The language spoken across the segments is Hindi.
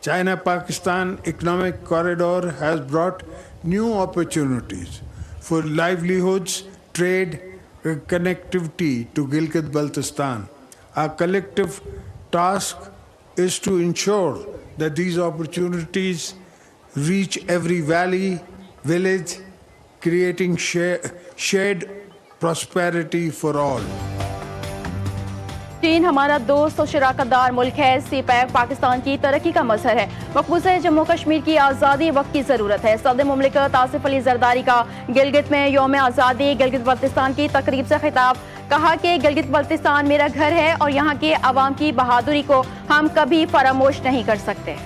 China-Pakistan economic corridor has brought new opportunities for livelihoods, trade, and connectivity to Gilgit-Baltistan. Our collective task is to ensure that these opportunities reach every valley, village, creating shared prosperity for all. चीन हमारा दोस्त और शराकतदार मुल्क है। सीपैक पाकिस्तान की तरक्की का मजहर है। मकबूजा जम्मू कश्मीर की आज़ादी वक्त की ज़रूरत है। सदर मुमलिकत आसिफ अली जरदारी का गिलगित में यौम आज़ादी गिलगित बल्तिस्तान की तकरीब से खिताब। कहा कि गिलगित बल्तिस्तान मेरा घर है और यहाँ के अवाम की बहादुरी को हम कभी फरामोश नहीं कर सकते।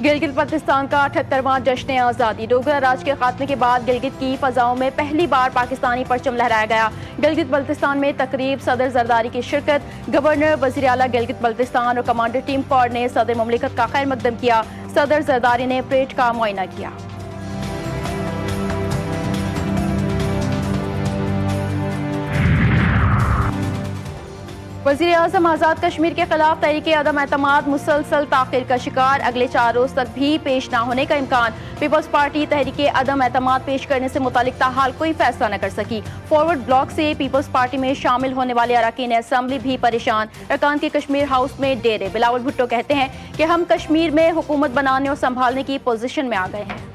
गिलगित बल्तिस्तान का 78वां जश्न आज़ादी। डोगरा राज के खात्मे के बाद गिलगित की फ़ज़ाओं में पहली बार पाकिस्तानी परचम लहराया गया। गिलगित बल्तिस्तान में तकरीब, सदर जरदारी की शिरकत। गवर्नर, वज़ीर आला गिलगित बल्तिस्तान और कमांडर टीम कॉर ने सदर मुमलिकत का खैर मकदम किया। सदर जरदारी ने परेड का मुआयना किया। वज़ीर आज़म आज़ाद कश्मीर के खिलाफ तहरीके अदम एतमाद मुसलसल ताख़ीर का शिकार। अगले 4 रोज तक भी पेश न होने का इम्कान। पीपल्स पार्टी तहरीके अदम एतमाद पेश करने से मुतालिक ताहाल कोई फैसला न कर सकी। फॉरवर्ड ब्लॉक से पीपल्स पार्टी में शामिल होने वाले अरकान असम्बली भी परेशान। अरकान के कश्मीर हाउस में डेरे। बिलावल भुट्टो कहते हैं कि हम कश्मीर में हुकूमत बनाने और संभालने की पोजीशन में आ गए हैं।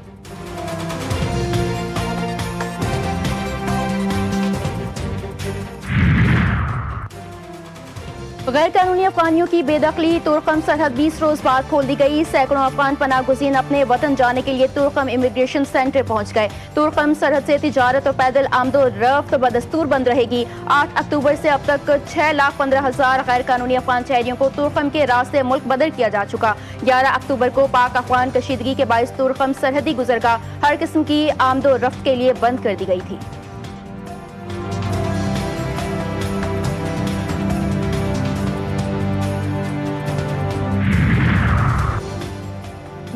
गैर कानूनी अफगानियों की बेदखली। तुर्कम सरहद 20 रोज बाद खोल दी गई। सैकड़ों अफगान पनाह गुज़ीन अपने वतन जाने के लिए तुर्कम इमिग्रेशन सेंटर पहुंच गए। तुर्कम सरहद से तिजारत और पैदल आमदो रफ्त बदस्तूर बंद रहेगी। 8 अक्टूबर से अब तक 6,15,000 गैर कानूनी अफगान शहरियों को तुर्कम के रास्ते मुल्क बदल किया जा चुका। 11 अक्टूबर को पाक अफगान कशीदगी के बायस तुर्कम सरहदी गुजरगाह हर किस्म की आमदो रफ्त के लिए बंद कर दी गई थी।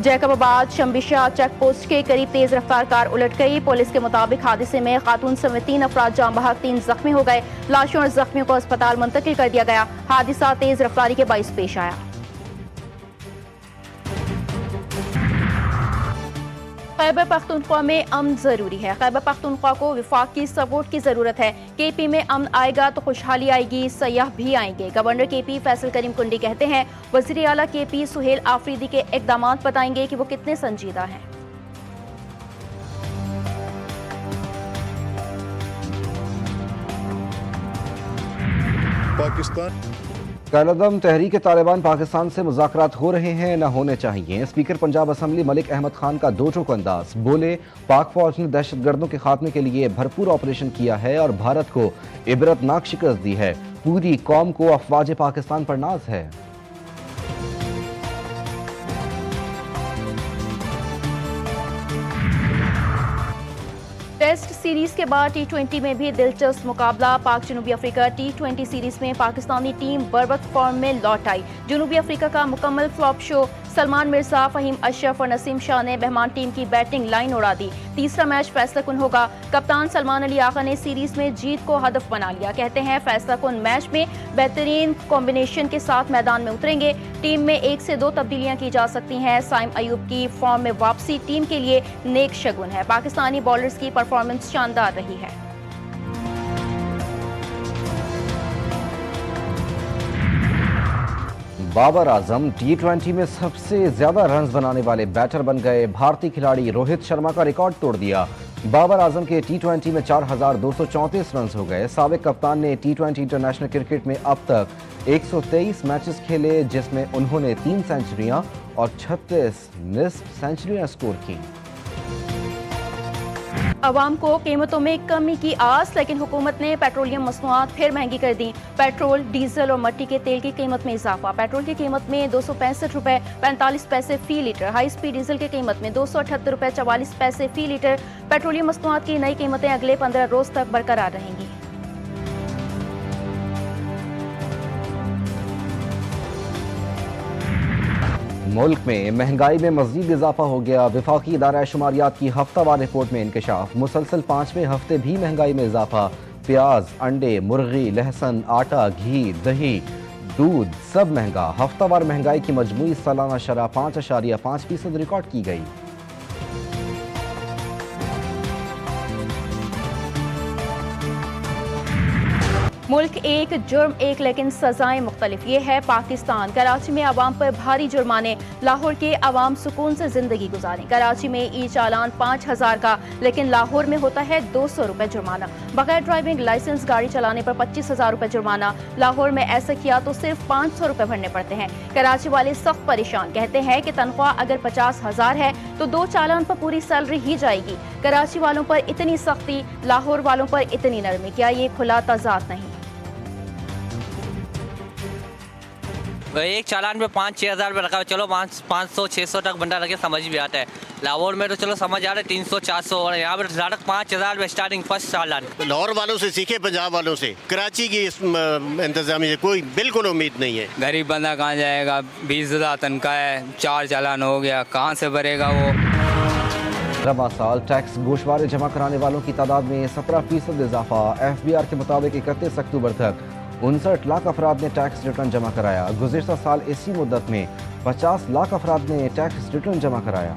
जैकबाबाद शम्बिशा चेक पोस्ट के करीब तेज रफ्तार कार उलट गई। पुलिस के मुताबिक हादसे में खातून समेत 3 अफराद जाम बहक, 3 जख्मी हो गए। लाशों और जख्मियों को अस्पताल मुंतकिल कर दिया गया। हादसा तेज रफ्तारी के बाइस पेश आया। खैबर पख्तूनख्वा में अमन जरूरी है। खैबर पख्तूनख्वा को विफाक की सपोर्ट की जरूरत है। केपी में अमन आएगा तो खुशहाली आएगी, सयाह भी आएंगे। गवर्नर केपी फैसल करीम कुंडी कहते हैं वज़ीर आला केपी सुहेल आफरीदी के इक़दाम बताएंगे कि वो कितने संजीदा हैं। पाकिस्तान कलदम तहरीक तालिबान पाकिस्तान से मुज़ाकरात हो रहे हैं, न होने चाहिए। स्पीकर पंजाब असम्बली मलिक अहमद खान का दो टोक अंदाज। बोले पाक फौज ने दहशतगर्दों के खात्मे के लिए भरपूर ऑपरेशन किया है और भारत को इबरतनाक शिकस्त दी है। पूरी कौम को अफवाज पाकिस्तान पर नाज है। टेस्ट सीरीज के बाद T20 में भी दिलचस्प मुकाबला। पाक जनूबी अफ्रीका T20 सीरीज में पाकिस्तानी टीम बरवक्त फॉर्म में लौट आई। जनूबी अफ्रीका का मुकम्मल फ्लॉप शो। सलमान मिर्जा, फहीम अशरफ और नसीम शाह ने मेहमान टीम की बैटिंग लाइन उड़ा दी। तीसरा मैच फैसला कुन होगा। कप्तान सलमान अली आगा ने सीरीज में जीत को हदफ बना लिया। कहते हैं फैसला कुन मैच में बेहतरीन कॉम्बिनेशन के साथ मैदान में उतरेंगे। टीम में 1 से 2 तब्दीलियां की जा सकती हैं। साइम अयूब की फॉर्म में वापसी टीम के लिए नेक शगुन है। पाकिस्तानी बॉलर्स की परफॉर्मेंस शानदार रही है। बाबर आजम T20 में सबसे ज्यादा रन्स बनाने वाले बैटर बन गए। भारतीय खिलाड़ी रोहित शर्मा का रिकॉर्ड तोड़ दिया। बाबर आजम के T20 में 4,234 रन्स हो गए। साबिक कप्तान ने T20 इंटरनेशनल क्रिकेट में अब तक 123 मैचेस खेले, जिसमें उन्होंने 3 सेंचुरियां और 36 निस्फ सेंचुरियां स्कोर की। अवाम को कीमतों में कमी की आस, लेकिन हुकूमत ने पेट्रोलियम मसनूआत फिर महंगी कर दी। पेट्रोल, डीजल और मट्टी के तेल की कीमत में इजाफा। पेट्रोल की कीमत में 265 रुपए 45 पैसे फी लीटर। हाई स्पीड डीजल की कीमत में 278 रुपए 44 पैसे फी लीटर। पेट्रोलियम मसनूआत की नई कीमतें अगले 15 रोज तक बरकरार रहेंगी। मुल्क में महंगाई में मज़ीद इजाफा हो गया। वफाकी इदारा शुमारियात की हफ्तावार रिपोर्ट में इंकशाफ। मुसलसल 5वें हफ्ते भी महंगाई में इजाफा। प्याज, अंडे, मुर्गी, लहसुन, आटा, घी, दही, दूध सब महंगा। हफ्तावार महंगाई की मजमूई सालाना शरह 5.5% रिकॉर्ड की गई। मुल्क एक जुर्म एक लेकिन सजाएं मुख्तलिफ। ये है पाकिस्तान। कराची में आवाम पर भारी जुर्माने। लाहौर के आवाम सुकून से जिंदगी गुजारें। कराची में ई चालान 5000 का, लेकिन लाहौर में होता है 200 रुपए जुर्माना। बगैर ड्राइविंग लाइसेंस गाड़ी चलाने पर 25,000 रुपए जुर्माना। लाहौर में ऐसा किया तो सिर्फ 500 रुपए भरने पड़ते हैं। कराची वाले सख्त परेशान। कहते हैं कि तनख्वाह अगर 50,000 है तो 2 चालान पर पूरी सैलरी ही जाएगी। कराची वालों पर इतनी सख्ती, लाहौर वालों पर इतनी नरमी, क्या ये खुला तजाद नहीं? एक चालान पे 5-6 हज़ार रुपये रखा है। चलो 500-600 तक बंदा लगे समझ भी आता है। लाहौर में तो चलो समझ आ रहा है 300-400, और यहाँ पर डायरेक्ट 5,000 रुपये स्टार्टिंग फर्स्ट चालान। लाहौर वालों से सीखे, पंजाब वालों से। कराची की इस इंतजामिया से कोई बिल्कुल उम्मीद नहीं है। गरीब बंदा कहाँ जाएगा? 20,000 तनख्वाह है, 4 चालान हो गया, कहाँ से भरेगा वो? रवा साल टैक्स गोशवारे जमा कराने वालों की तादाद में 17% इजाफा। FBR के मुताबिक 31 अक्टूबर तक 59 लाख अफराद ने टैक्स रिटर्न जमा कराया। गुज़िश्ता साल इसी मुद्दत में 50 लाख अफराद ने टैक्स रिटर्न जमा कराया।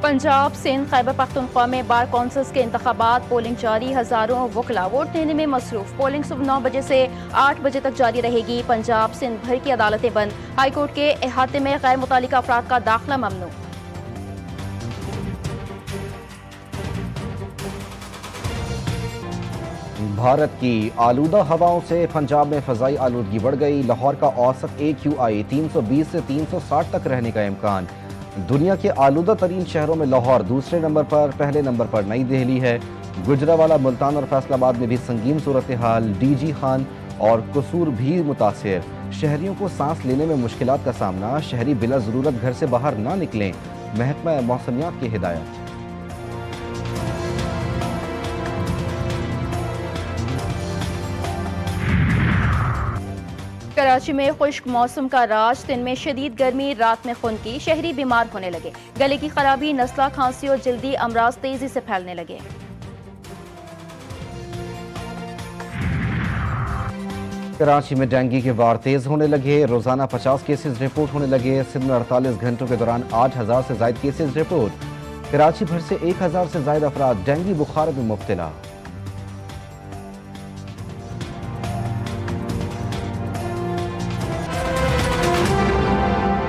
पंजाब, सिंध, खैबर पख्तूनख्वा में बार कौंसिल्स के इंतखाबात। पोलिंग जारी। हजारों वकला वोट देने में मसरूफ। पोलिंग सुबह 9 बजे से 8 बजे तक जारी रहेगी। पंजाब, सिंध भर की अदालतें बंद। हाईकोर्ट के अहाते में गैर मुतालिका अफराद का दाखिला ममनू। भारत की आलूदा हवाओं से पंजाब में फ़ज़ाई आलूदगी बढ़ गई। लाहौर का औसत AQI 320 से 360 तक रहने का इम्कान। दुनिया के आलूदा तरीन शहरों में लाहौर दूसरे नंबर पर, पहले नंबर पर नई दिल्ली है। गुजरावाला, मुल्तान और फैसलाबाद में भी संगीन सूरत हाल। DG खान और कसूर भी मुतासिर। शहरियों को सांस लेने में मुश्किलात का सामना। शहरी बिला ज़रूरत घर से बाहर ना निकलें। महकमा मौसमियात की हिदायत। कराची में खुश्क मौसम का राज। दिन में शदीद गर्मी, रात में खुनकी। शहरी बीमार होने लगे। गले की खराबी, नज़ला, खांसी और जल्दी अमराज तेजी से फैलने लगे। कराची में डेंगू के वार तेज होने लगे। रोजाना 50 केसेस रिपोर्ट होने लगे। सिंध में 48 घंटों के दौरान 8,000 से ज्यादा केसेस रिपोर्ट। कराची भर से 1,000 से ज्यादा अफराद डेंगू बुखार में मुब्तला।